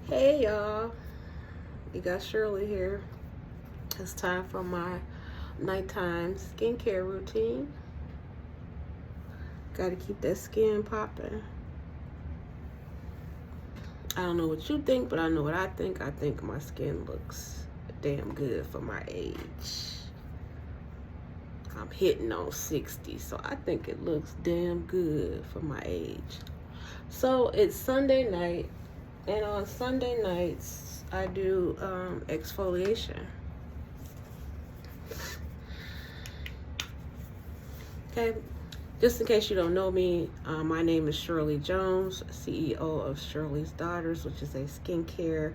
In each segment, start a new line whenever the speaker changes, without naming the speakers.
Hey y'all, you got Shirley here. It's time for my nighttime skincare routine. Gotta keep that skin popping. I don't know what you think, but I know what I think. I think my skin looks damn good for my age. I'm hitting on 60, so I think it looks damn good for my age. So it's Sunday night, and on Sunday nights, I do exfoliation. Okay, just in case you don't know me, my name is Shirley Jones, CEO of Shirley's Daughters, which is a skincare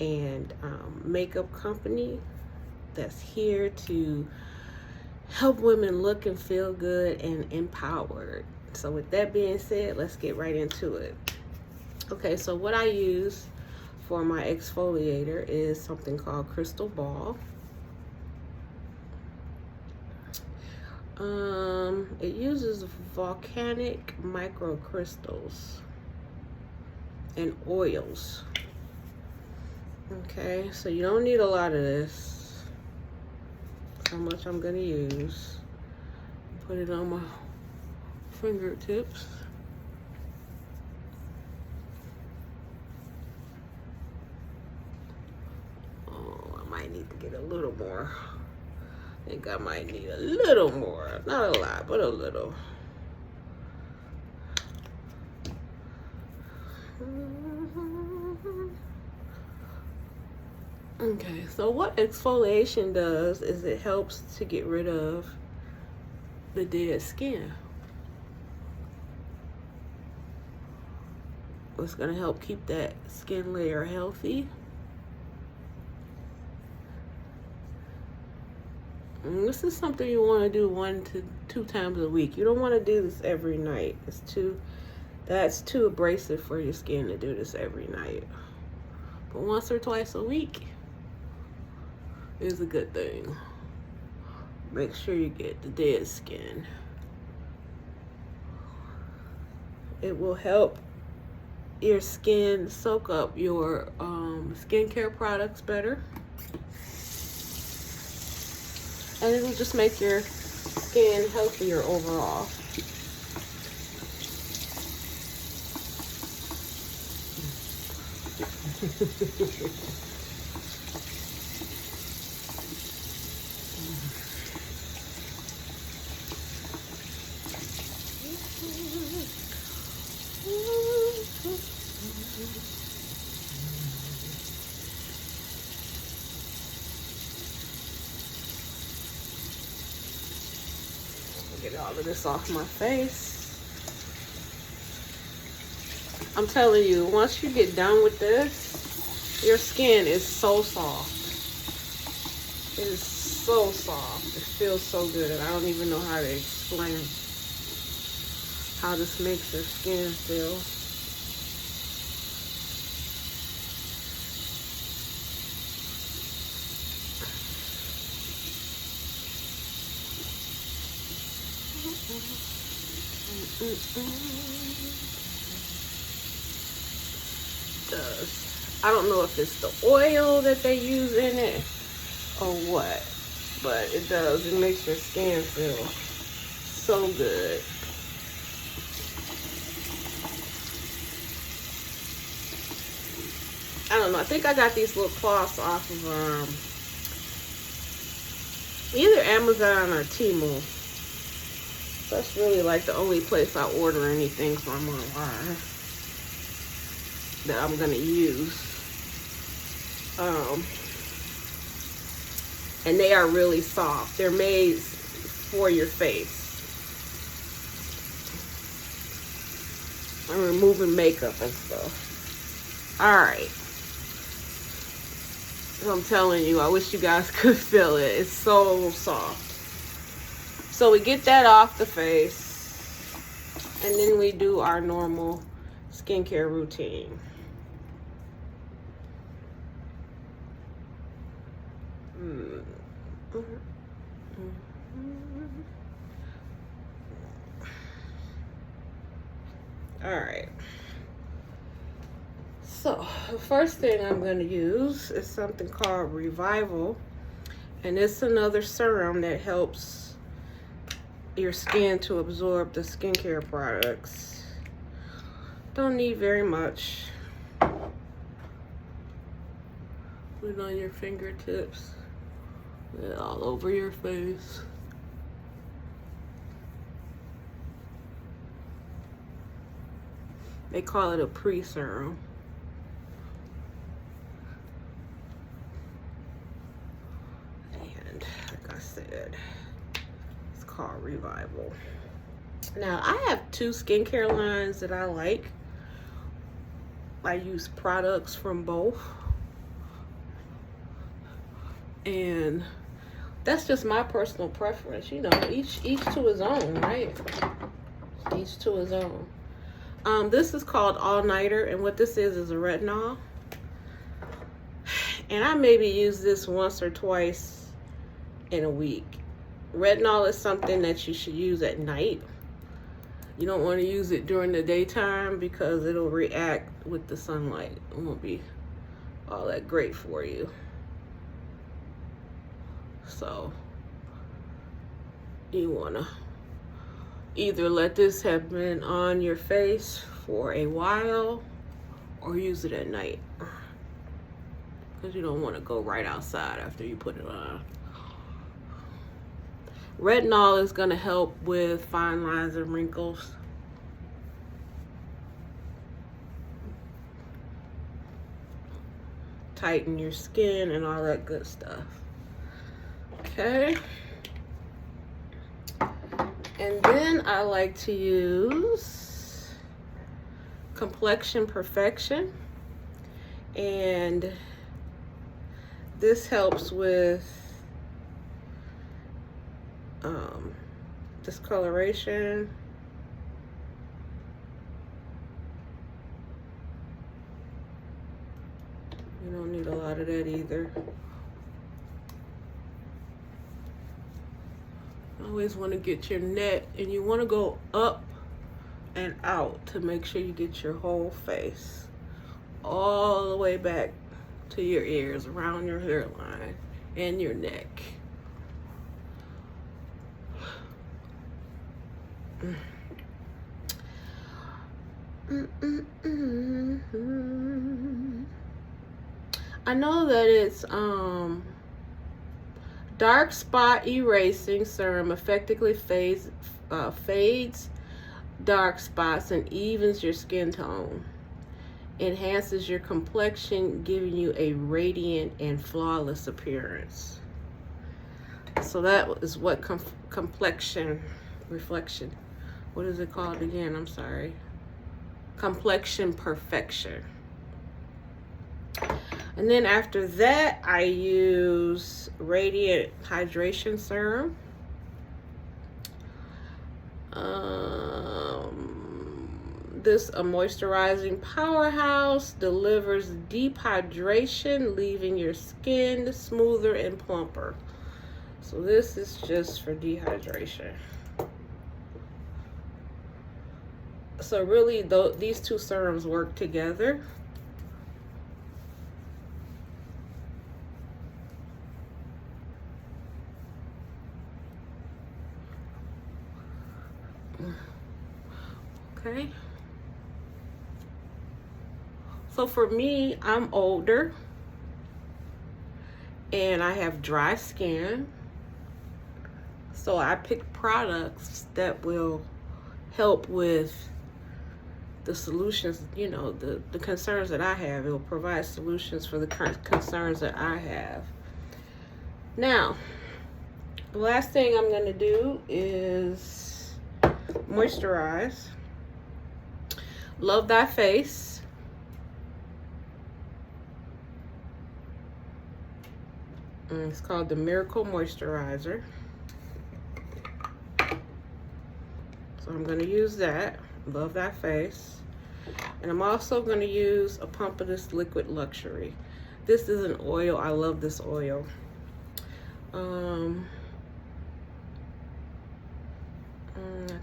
and makeup company that's here to help women look and feel good and empowered. So with that being said, let's get right into it. Okay, so what I use for my exfoliator is something called Crystal Ball. It uses volcanic microcrystals and oils. Okay, so you don't need a lot of this. How much I'm gonna use. Put it on my fingertips. Oh, I might need to get a little more. I think I might need a little more. Not a lot, but a little. Okay, so what exfoliation does is it helps to get rid of the dead skin. It's going to help keep that skin layer healthy. And this is something you want to do 1 to 2 times a week. You don't want to do this every night. That's too abrasive for your skin to do this every night. But once or twice a week is a good thing. Make sure you get the dead skin. It will help your skin soak up your skincare products better. And it will just make your skin healthier overall. Get all of this off my face. I'm telling you, once you get done with this, your skin is so soft. It is so soft. It feels so good, and I don't even know how to explain how this makes your skin feel. I don't know if it's the oil that they use in it or what, but it does. It makes your skin feel so good. I don't know. I think I got these little cloths off of either Amazon or Temu. That's really like the only place I order anything from online that I'm gonna use. And they are really soft. They're made for your face. I'm removing makeup and stuff. Alright. I'm telling you, I wish you guys could feel it. It's so soft. So we get that off the face, and then we do our normal skincare routine. All right. So the first thing I'm going to use is something called Revival, and it's another serum that helps your skin to absorb the skincare products. Don't need very much. Put it on your fingertips, all over your face. They call it a pre-serum. And like I said, it's called Revival. Now, I have 2 skincare lines that I like. I use products from both. And that's just my personal preference. You know, each to his own, right? Each to his own. This is called All Nighter, and what this is a retinol. And I maybe use this once or twice in a week. Retinol is something that you should use at night. You don't want to use it during the daytime because it'll react with the sunlight. It won't be all that great for you. So you want to either let this have been on your face for a while or use it at night, because you don't want to go right outside after you put it on. Retinol is going to help with fine lines and wrinkles. Tighten your skin and all that good stuff. Okay. And then I like to use Complexion Perfection. And this helps with discoloration. You don't need a lot of that either. Always want to get your neck, and you want to go up and out to make sure you get your whole face all the way back to your ears, around your hairline and your neck. I know that it's dark spot erasing serum effectively fades dark spots and evens your skin tone. Enhances your complexion, giving you a radiant and flawless appearance. So that is what complexion reflection. What is it called again? I'm sorry. Complexion Perfection. And then after that, I use Radiant Hydration Serum. This a moisturizing powerhouse, delivers deep hydration, leaving your skin smoother and plumper. So this is just for dehydration. So really, these 2 serums work together. Okay. So for me, I'm older and I have dry skin. So I pick products that will help with the solutions, you know, the concerns that I have. It will provide solutions for the current concerns that I have. Now, the last thing I'm going to do is moisturize. Love Thy Face. And it's called the Miracle Moisturizer. So I'm going to use that. Love Thy Face. And I'm also going to use a pump of this Liquid Luxury. This is an oil. I love this oil. I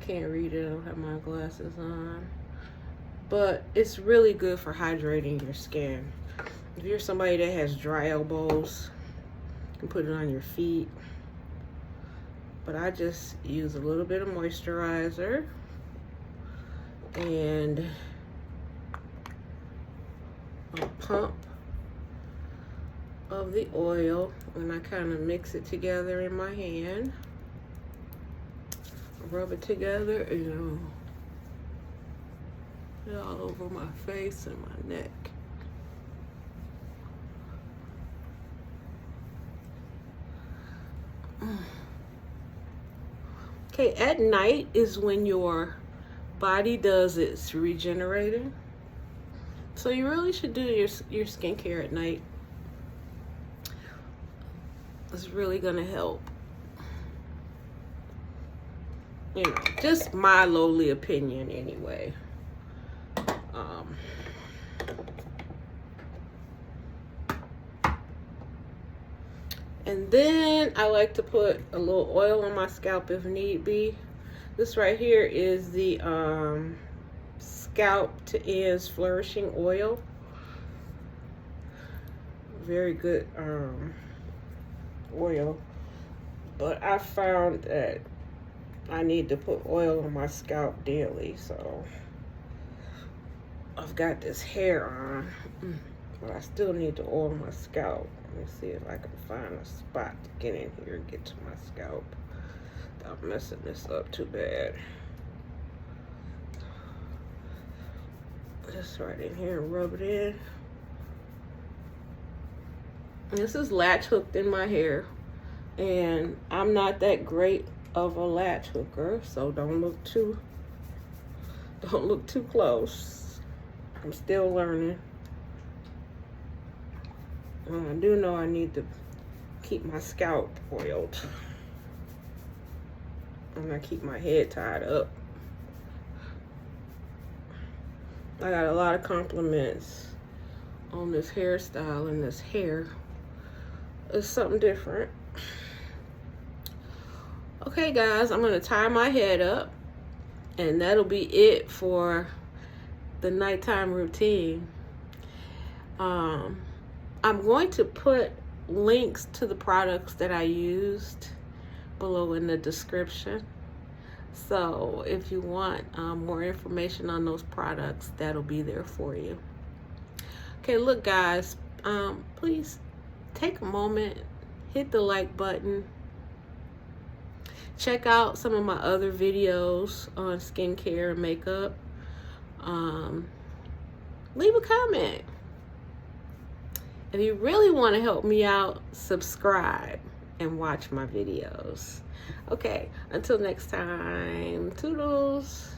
can't read it. I don't have my glasses on. but it's really good for hydrating your skin. If you're somebody that has dry elbows, you can put it on your feet. But I just use a little bit of moisturizer and a pump of the oil, and I kind of mix it together in my hand, rub it together, and get all over my face and my neck. Okay, at night is when your body does its regenerating. So you really should do your skincare at night. It's really gonna help. You know, just my lowly opinion anyway. And then I like to put a little oil on my scalp if need be. This right here is the Scalp to Ends Flourishing Oil. Very good oil. But I found that I need to put oil on my scalp daily, so I've got this hair on, but I still need to oil my scalp. Let me see if I can find a spot to get in here and get to my scalp without messing this up too bad. Just right in here and rub it in. This is latch hooked in my hair, and I'm not that great of a latch hooker, so don't look too close. I'm still learning. I do know I need to keep my scalp oiled, and I keep my head tied up. I got a lot of compliments on this hairstyle and this hair. It's something different. Okay guys, I'm gonna tie my head up, and that'll be it for the nighttime routine. I'm going to put links to the products that I used below in the description. So if you want more information on those products, that'll be there for you. Okay, look guys, please take a moment, hit the like button. Check out some of my other videos on skincare and makeup. Leave a comment. If you really want to help me out, subscribe and watch my videos. Okay, until next time, toodles.